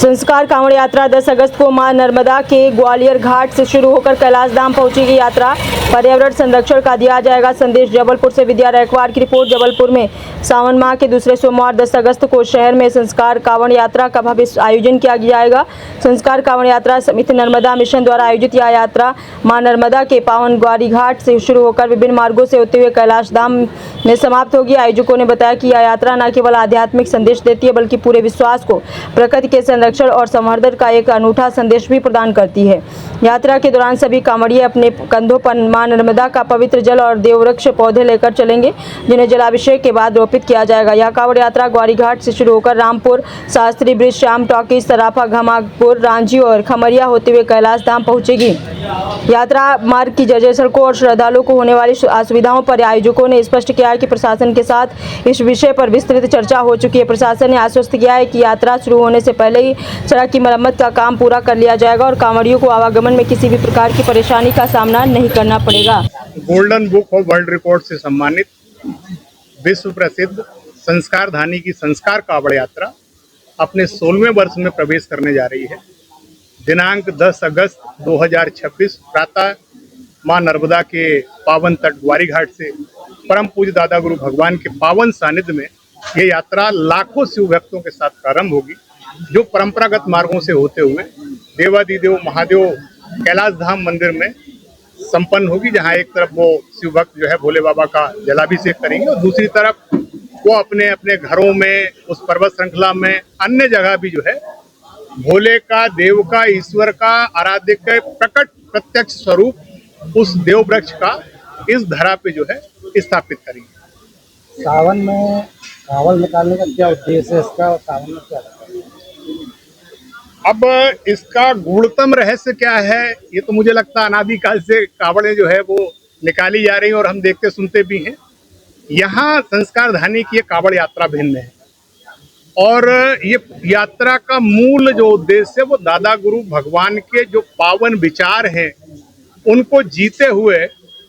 संस्कार कांवड़ यात्रा 10 अगस्त को मां नर्मदा के ग्वालियर घाट से शुरू होकर कैलाश धाम पहुंचेगी। यात्रा पर्यावरण संरक्षण का दिया जाएगा संदेश। जबलपुर से विद्या रैकवार की रिपोर्ट। जबलपुर में सावन माह के दूसरे सोमवार 10 अगस्त को शहर में संस्कार कांवड़ यात्रा का भव्य आयोजन किया जाएगा। संस्कार कांवड़ यात्रा समिति नर्मदा मिशन द्वारा आयोजित यह यात्रा मां नर्मदा के पावन ग्वारी घाट से शुरू होकर विभिन्न मार्गों से होते हुए कैलाश धाम में समाप्त होगी। आयोजकों ने बताया कि यह यात्रा न केवल आध्यात्मिक संदेश देती है बल्कि पूरे विश्वास को प्रकृति के संरक्षण और संवर्धन का एक अनूठा संदेश भी प्रदान करती है। यात्रा के दौरान सभी कांवड़िए अपने कंधों पर मां नर्मदा का पवित्र जल और देववृक्ष पौधे लेकर चलेंगे, जिन्हें जलाभिषेक के बाद रोपित किया जाएगा। यह कांवड़ यात्रा ग्वारी घाट से शुरू होकर रामपुर, शास्त्री ब्रिज, श्याम टॉकीज, सराफा, घमापुर, रांझी और खमरिया होते हुए कैलाश धाम पहुंचेगी। यात्रा मार्ग की जर्जर सड़कों और श्रद्धालुओं को होने वाली असुविधाओं पर आयोजकों ने स्पष्ट किया है कि प्रशासन के साथ इस विषय पर विस्तृत चर्चा हो चुकी है। प्रशासन ने आश्वस्त किया है कि यात्रा शुरू होने से पहले ही सड़क की मरम्मत का काम पूरा कर लिया जाएगा और कांवड़ियों को आवागमन में किसी भी प्रकार की परेशानी का सामना नहीं करना पड़ेगा। Golden book of world record से सम्मानित विश्व प्रसिद्ध संस्कार धानी की संस्कार कांवड़ यात्रा अपने 16वें वर्ष में प्रवेश करने जा रही है। दिनांक 10 अगस्त 2026 प्रातः मां नर्मदा के पावन तट ग्वारी घाट से परम पूज्य दादा गुरु भगवान के पावन सानिध्य में यह यात्रा लाखों शिव भक्तों के साथ प्रारंभ होगी, जो परंपरागत मार्गों से होते हुए देवादिदेव महादेव कैलाश धाम मंदिर में संपन्न होगी, जहां एक तरफ वो शिव भक्त जो है भोले बाबा का जलाभिषेक करेंगे और दूसरी तरफ वो अपने अपने घरों में, उस पर्वत श्रृंखला में, अन्य जगह भी जो है भोले का, देव का, ईश्वर का, आराध्य के प्रकट प्रत्यक्ष स्वरूप उस देव वृक्ष का इस धरा पे जो है स्थापित करेंगे। सावन में कांवड़ निकालने का क्या उद्देश्य है इसका, और सावन में क्या अब इसका गूढ़तम रहस्य क्या है, ये तो मुझे लगता है अनादिकाल से कांवड़ें जो है वो निकाली जा रही हैं और हम देखते सुनते भी हैं। यहाँ संस्कार धानी की ये कांवड़ यात्रा भिन्न है और ये यात्रा का मूल जो उद्देश्य है वो दादा गुरु भगवान के जो पावन विचार हैं उनको जीते हुए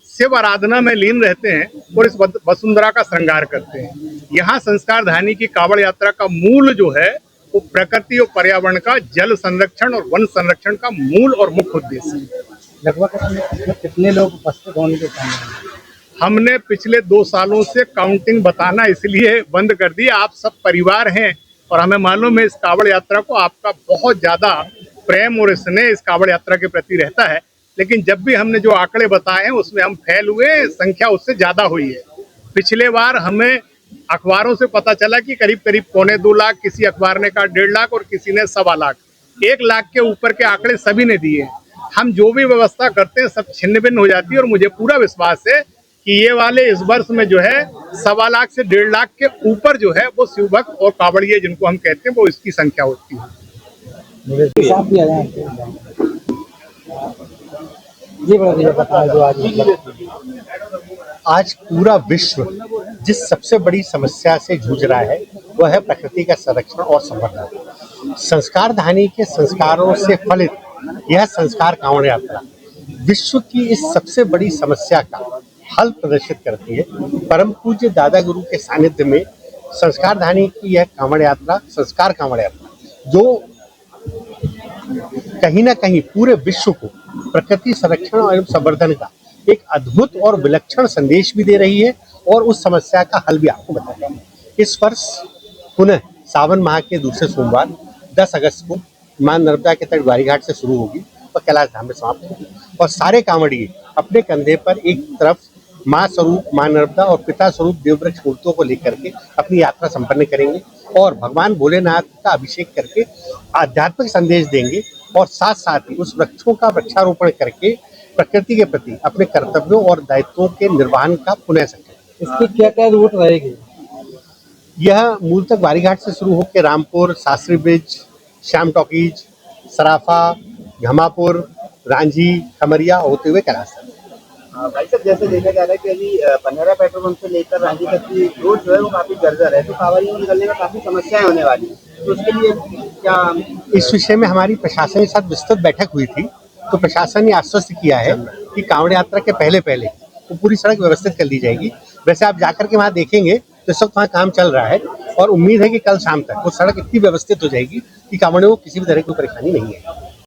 शिव आराधना में लीन रहते हैं और इस वसुंधरा का श्रृंगार करते हैं। यहाँ संस्कार धानी की कांवड़ यात्रा का मूल जो है वो प्रकृति और पर्यावरण का जल संरक्षण और वन संरक्षण का मूल और मुख्य उद्देश्य है। लगभग कितने लोग उपस्थित होने के सामने? हमने पिछले 2 सालों से काउंटिंग बताना इसलिए बंद कर दी। आप सब परिवार हैं और हमें मालूम है इस कांवड़ यात्रा को आपका बहुत ज्यादा प्रेम और स्नेह इस कांवड़ यात्रा के प्रति रहता है, लेकिन जब भी हमने जो आंकड़े बताए हैं उसमें हम फैल हुए, संख्या उससे ज्यादा हुई है। पिछले बार हमें अखबारों से पता चला कि करीब करीब 2.25 लाख, किसी अखबार ने कहा 1.5 लाख और किसी ने 1.25 लाख, 1 लाख के ऊपर के आंकड़े सभी ने दिए। हम जो भी व्यवस्था करते हैं सब छिन्न भिन्न हो जाती है और मुझे पूरा विश्वास है कि ये वाले इस वर्ष में जो है 1.25 लाख से 1.5 लाख के ऊपर जो है वो शिव भक्त और कांवड़िए जिनको हम कहते हैं वो इसकी संख्या होती है। आज पूरा विश्व जिस सबसे बड़ी समस्या से जूझ रहा है वह है प्रकृति का संरक्षण और संवर्धन। संस्कार धानी के संस्कारों से फलित यह संस्कार कांवड़ यात्रा विश्व की इस सबसे बड़ी समस्या का हल प्रदर्शित करती है। परम पूज्य दादा गुरु के सानिध्य में संस्कार धानी की यह कांवड़ यात्रा, संस्कार कांवड़ यात्रा, जो कहीं ना कहीं पूरे विश्व को प्रकृति संरक्षण एवं संवर्धन का एक अद्भुत और विलक्षण संदेश भी दे रही है और उस समस्या का हल भी आपको बताया है। इस वर्ष पुनः सावन माह के दूसरे सोमवार 10 अगस्त को मां नर्मदा के तट ग्वारी घाट से शुरू होगी और कैलाश धाम में समाप्त होगी और सारे कांवड़िए अपने कंधे पर एक तरफ मां स्वरूप मां नर्मदा और पिता स्वरूप देववृक्ष मूर्तियों को लेकर के अपनी यात्रा संपन्न करेंगे और भगवान भोलेनाथ का अभिषेक करके आध्यात्मिक संदेश देंगे और साथ साथ ही उस वृक्षों का वृक्षारोपण करके प्रकृति के प्रति अपने कर्तव्यों और दायित्वों के निर्वहन का पुनः संकल्प। इसकी क्या क्या रूट रहेगी? यह मूलतः ग्वारी घाट से शुरू होकर रामपुर, शास्त्री ब्रिज, श्याम टॉकीज, सराफा, घमापुर, रांझी, खमरिया होते हुए कैलाश। भाई साहब, जैसे देखा जा रहा है कि अभी पनहरा पेट्रोल पंप से लेकर रांझी तक की रोड जो है वो काफी जर्जर है, तो कांवड़ियों को निकलने में काफी समस्याएं होने वाली है, तो उसके लिए क्या? इस विषय में हमारी प्रशासन के साथ विस्तृत बैठक हुई थी, तो प्रशासन ने आश्वस्त किया है कि कांवड़ यात्रा के पहले वो पूरी सड़क व्यवस्थित कर दी जाएगी। वैसे आप जाकर के वहाँ देखेंगे तो इस वक्त वहाँ काम चल रहा है और उम्मीद है कि कल शाम तक वो सड़क इतनी व्यवस्थित हो जाएगी कि कांवड़ियों को किसी भी तरह की परेशानी नहीं है।